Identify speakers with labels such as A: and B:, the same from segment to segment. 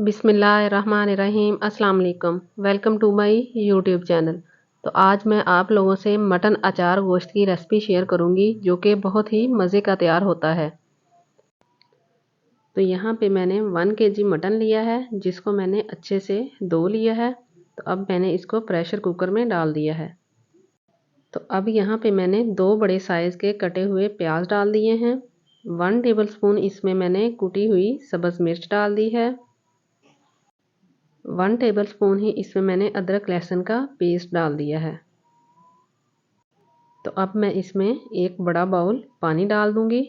A: बिस्मिल्लाहिर्रहमानिर्रहीम। अस्सलाम वालेकुम। Welcome to my YouTube channel. तो आज मैं आप लोगों से मटन अचार गोश्त की रेसिपी शेयर करूंगी जो कि बहुत ही मज़े का तैयार होता है। तो यहाँ पे मैंने 1 kg मटन लिया है जिसको मैंने अच्छे से धो लिया है। तो अब मैंने इसको प्रेशर कुकर में डाल दिया है। तो अब यहाँ पे मैंने 2 बड़े साइज़ के कटे हुए प्याज डाल दिए हैं। 1 टेबलस्पून इसमें मैंने कुटी हुई सब्ज़ मिर्च डाल दी है। 1 टेबलस्पून ही इसमें मैंने अदरक लहसुन का पेस्ट डाल दिया है। तो अब मैं इसमें एक बड़ा बाउल पानी डाल दूंगी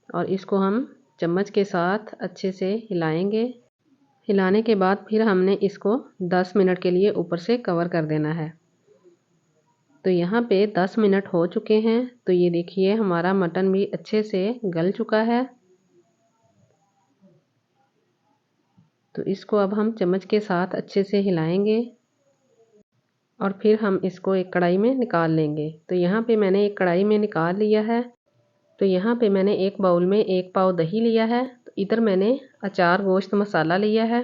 A: और इसको हम चम्मच के साथ अच्छे से हिलाएंगे। हिलाने के बाद फिर हमने इसको 10 मिनट के लिए ऊपर से कवर कर देना है। तो यहाँ पे 10 मिनट हो चुके हैं। तो ये देखिए हमारा मटन भी अच्छे से गल चुका है। तो इसको अब हम चम्मच के साथ अच्छे से हिलाएंगे और फिर हम इसको एक कढ़ाई में निकाल लेंगे। तो यहाँ पे मैंने एक कढ़ाई में निकाल लिया है। तो यहाँ पे मैंने एक बाउल में 1 पाव दही लिया है। तो इधर मैंने अचार गोश्त मसाला लिया है।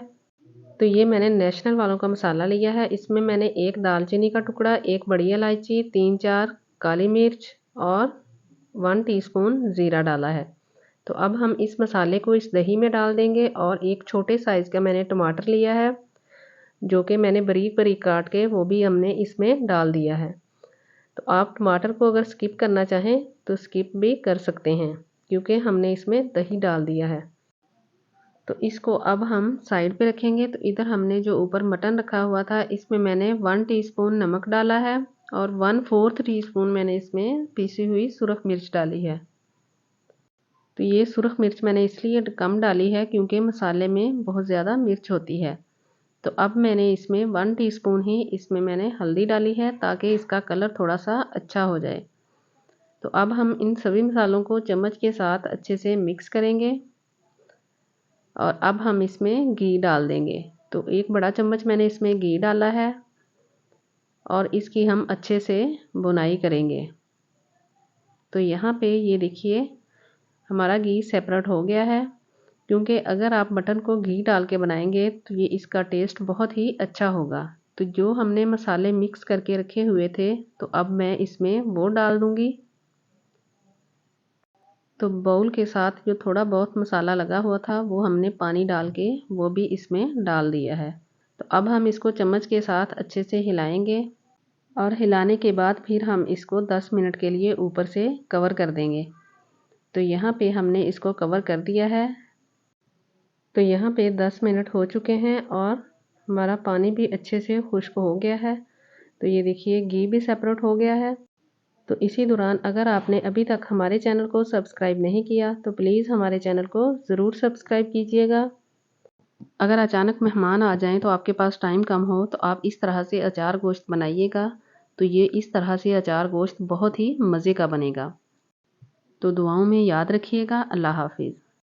A: तो ये मैंने नेशनल वालों का मसाला लिया है। इसमें मैंने एक दालचीनी का टुकड़ा, एक बड़ी इलायची, 3-4 काली मिर्च और 1 टीस्पून ज़ीरा डाला है। तो अब हम इस मसाले को इस दही में डाल देंगे और एक छोटे साइज़ का मैंने टमाटर लिया है जो कि मैंने बारीक बारीक काट के वो भी हमने इसमें डाल दिया है। तो आप टमाटर को अगर स्किप करना चाहें तो स्किप भी कर सकते हैं क्योंकि हमने इसमें दही डाल दिया है। तो इसको अब हम साइड पे रखेंगे। तो इधर हमने जो ऊपर मटन रखा हुआ था इसमें मैंने 1 टीस्पून नमक डाला है और 1/4 टीस्पून मैंने इसमें पीसी हुई सुरख मिर्च डाली है। तो ये सुरख मिर्च मैंने इसलिए कम डाली है क्योंकि मसाले में बहुत ज़्यादा मिर्च होती है। तो अब मैंने इसमें 1 टीस्पून ही इसमें मैंने हल्दी डाली है ताकि इसका कलर थोड़ा सा अच्छा हो जाए। तो अब हम इन सभी मसालों को चम्मच के साथ अच्छे से मिक्स करेंगे और अब हम इसमें घी डाल देंगे। तो 1 बड़ा चम्मच मैंने इसमें घी डाला है और इसकी हम अच्छे से भुनाई करेंगे। तो यहाँ पे ये देखिए हमारा घी सेपरेट हो गया है क्योंकि अगर आप मटन को घी डाल के बनाएंगे तो ये इसका टेस्ट बहुत ही अच्छा होगा। तो जो हमने मसाले मिक्स करके रखे हुए थे तो अब मैं इसमें वो डाल दूंगी। तो बाउल के साथ जो थोड़ा बहुत मसाला लगा हुआ था वो हमने पानी डाल के वो भी इसमें डाल दिया है। तो अब हम इसको चम्मच के साथ अच्छे से हिलाएंगे और हिलाने के बाद फिर हम इसको 10 मिनट के लिए ऊपर से कवर कर देंगे। तो यहाँ पे हमने इसको कवर कर दिया है। तो यहाँ पे 10 मिनट हो चुके हैं और हमारा पानी भी अच्छे से खुश्क हो गया है। तो ये देखिए घी भी सेपरेट हो गया है। तो इसी दौरान अगर आपने अभी तक हमारे चैनल को सब्सक्राइब नहीं किया तो प्लीज़ हमारे चैनल को ज़रूर सब्सक्राइब कीजिएगा। अगर अचानक मेहमान आ जाएं तो आपके पास टाइम कम हो तो आप इस तरह से अचार गोश्त बनाइएगा। तो ये इस तरह से अचार गोश्त बहुत ही मज़े का बनेगा। तो दुआओं में याद रखिएगा। अल्लाह हाफिज़।